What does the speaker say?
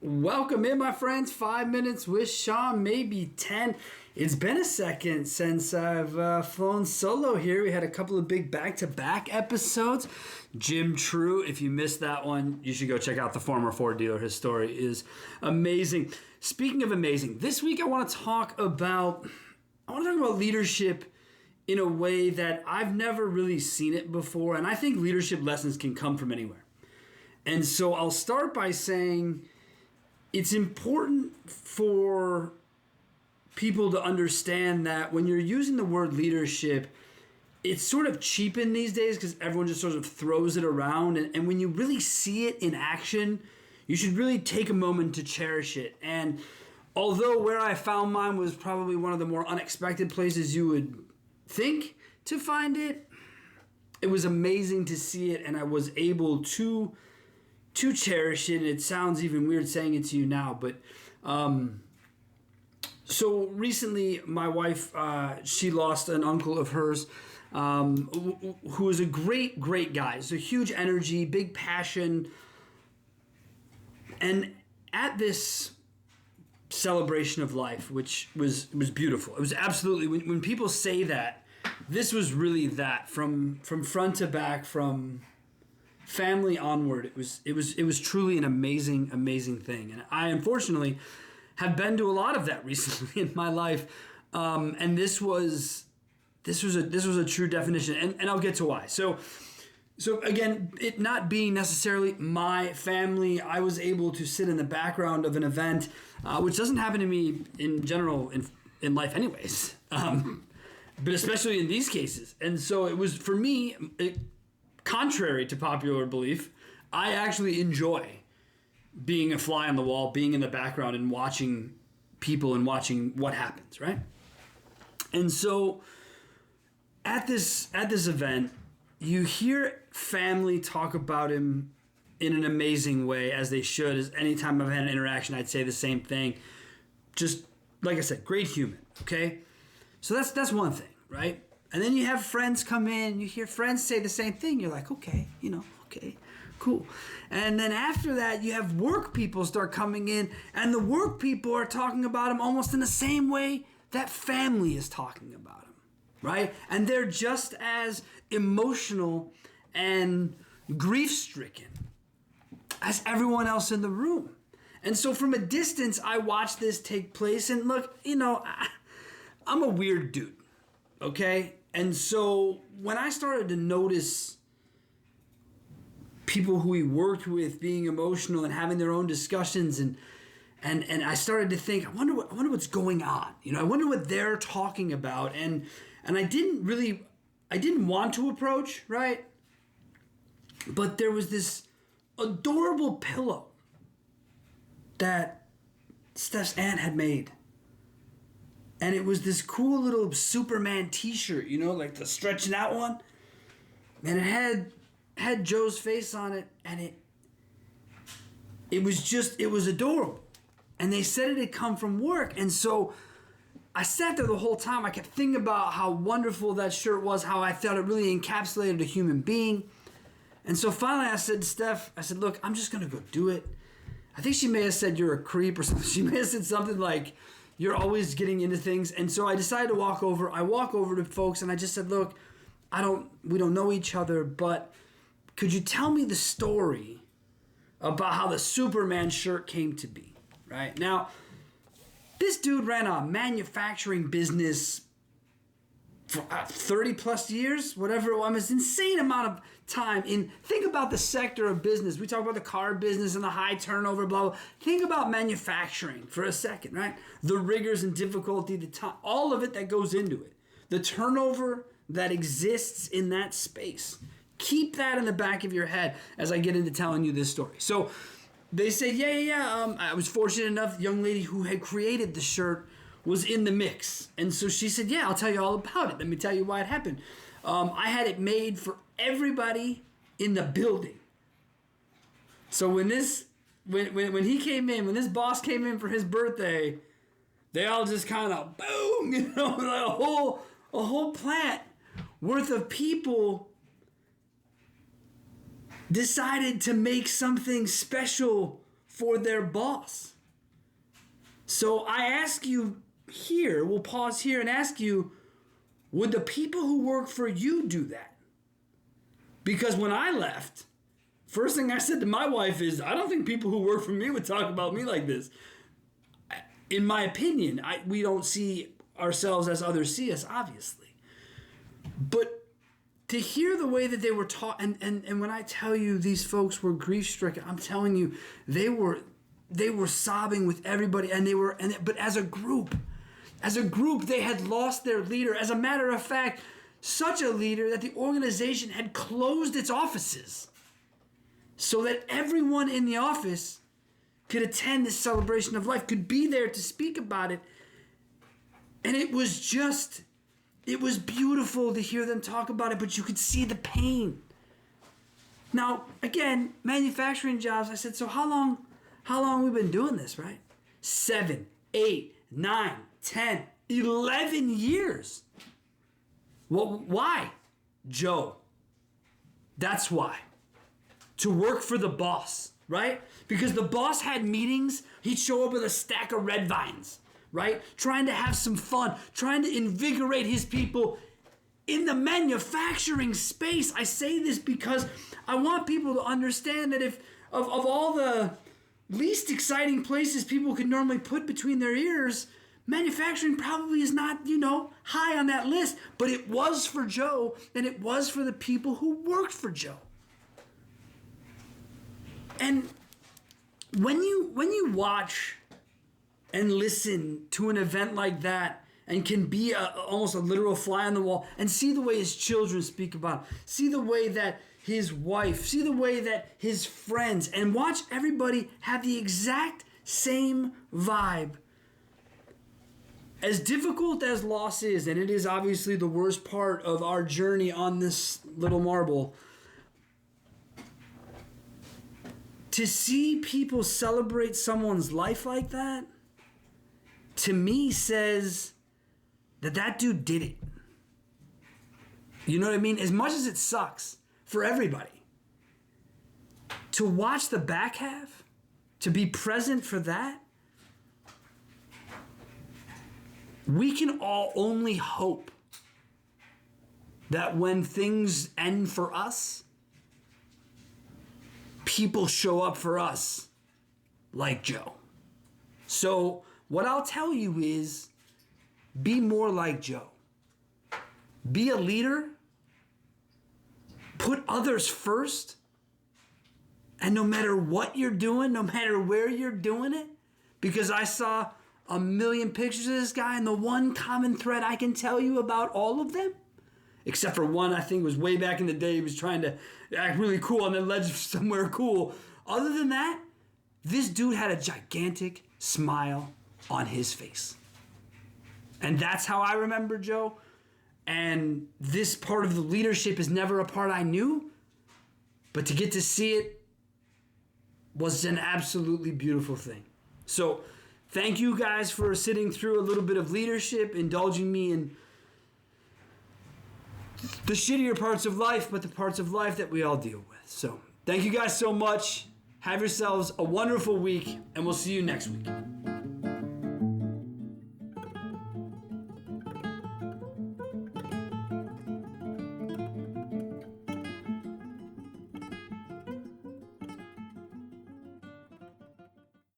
Welcome in, my friends. 5 minutes with Sean, maybe 10. It's been a second since I've flown solo here. We had a couple of big back-to-back episodes. Jim True, if you missed that one, you should go check out the former Ford dealer. His story is amazing. Speaking of amazing, this week I want to talk about leadership in a way that I've never really seen it before, and I think leadership lessons can come from anywhere. And so I'll start by saying it's important for people to understand that when you're using the word leadership, it's sort of cheapened these days because everyone just sort of throws it around. And when you really see it in action, you should really take a moment to cherish it. And although where I found mine was probably one of the more unexpected places you would think to find it, it was amazing to see it, and I was able to cherish it. And it sounds even weird saying it to you now, but so recently my wife, she lost an uncle of hers who was a great guy. So huge energy, big passion. And at this celebration of life, which was beautiful, it was absolutely, when people say that, this was really that from front to back, from family onward. It was truly an amazing thing. And I unfortunately have been to a lot of that recently in my life. And this was a true definition, and I'll get to why. So again, it not being necessarily my family, I was able to sit in the background of an event, which doesn't happen to me in general in life anyways, but especially in these cases. And so it was, for me, contrary to popular belief, I actually enjoy being a fly on the wall, being in the background and watching people and watching what happens, right? And so at this event, you hear family talk about him in an amazing way, as they should. As anytime I've had an interaction, I'd say the same thing. Just like I said, great human, okay? So that's one thing, right? And then you have friends come in, you hear friends say the same thing. You're like, okay, okay, cool. And then after that, you have work people start coming in, and the work people are talking about him almost in the same way that family is talking about him, right? And they're just as emotional and grief-stricken as everyone else in the room. And so from a distance, I watched this take place, and look, I'm a weird dude, okay? And so when I started to notice people who he worked with being emotional and having their own discussions, and I started to think, I wonder what's going on. I wonder what they're talking about. And I didn't want to approach, right? But there was this adorable pillow that Steph's aunt had made. And it was this cool little Superman t-shirt, like the stretching out one. And it had Joe's face on it, and it was adorable. And they said it had come from work. And so I sat there the whole time. I kept thinking about how wonderful that shirt was, how I thought it really encapsulated a human being. And so finally I said to Steph, look, I'm just going to go do it. I think she may have said you're a creep or something. She may have said something like, you're always getting into things. And so I decided to walk over. I walk over to folks and I just said, look, we don't know each other, but could you tell me the story about how the Superman shirt came to be, right? Now, this dude ran a manufacturing business for 30 plus years, whatever it was, an insane amount of time. Think about the sector of business. We talk about the car business and the high turnover, blah, blah. Think about manufacturing for a second, right? The rigors and difficulty, the time, all of it that goes into it. The turnover that exists in that space. Keep that in the back of your head as I get into telling you this story. So they said, yeah. I was fortunate enough, the young lady who had created the shirt was in the mix. And so she said, yeah, I'll tell you all about it. Let me tell you why it happened. I had it made for everybody in the building. So when he came in, when this boss came in for his birthday, they all just kind of boom, you know, like a whole plant worth of people decided to make something special for their boss. So I ask you here, we'll pause here and ask you, would the people who work for you do that? Because when I left, first thing I said to my wife is, I don't think people who work for me would talk about me like this. In my opinion, we don't see ourselves as others see us, obviously. But to hear the way that they were taught, and when I tell you these folks were grief-stricken, I'm telling you, they were sobbing with everybody, but as a group, they had lost their leader. As a matter of fact, such a leader that the organization had closed its offices so that everyone in the office could attend this celebration of life, could be there to speak about it. And it was beautiful to hear them talk about it, but you could see the pain. Now, again, manufacturing jobs, I said, so how long have we been doing this, right? 7, 8, 9, 10, 11 years. Well, why? Joe. That's why. To work for the boss, right? Because the boss had meetings, he'd show up with a stack of red vines, right? Trying to have some fun, trying to invigorate his people in the manufacturing space. I say this because I want people to understand that if of all the least exciting places people could normally put between their ears, manufacturing probably is not, high on that list, but it was for Joe, and it was for the people who worked for Joe. And when you watch and listen to an event like that and can be almost a literal fly on the wall and see the way his children speak about him, see the way that his wife, see the way that his friends, and watch everybody have the exact same vibe. As difficult as loss is, and it is obviously the worst part of our journey on this little marble, to see people celebrate someone's life like that, to me says that dude did it. You know what I mean? As much as it sucks for everybody, to watch the back half, to be present for that, we can all only hope that when things end for us, people show up for us like Joe. So what I'll tell you is, be more like Joe. Be a leader. Put others first. And no matter what you're doing, no matter where you're doing it, because I saw a million pictures of this guy, and the one common thread I can tell you about all of them, except for one I think was way back in the day, he was trying to act really cool and then led somewhere cool. Other than that, this dude had a gigantic smile on his face. And that's how I remember Joe. And this part of the leadership is never a part I knew, but to get to see it was an absolutely beautiful thing. So thank you guys for sitting through a little bit of leadership, indulging me in the shittier parts of life, but the parts of life that we all deal with. So thank you guys so much. Have yourselves a wonderful week, and we'll see you next week.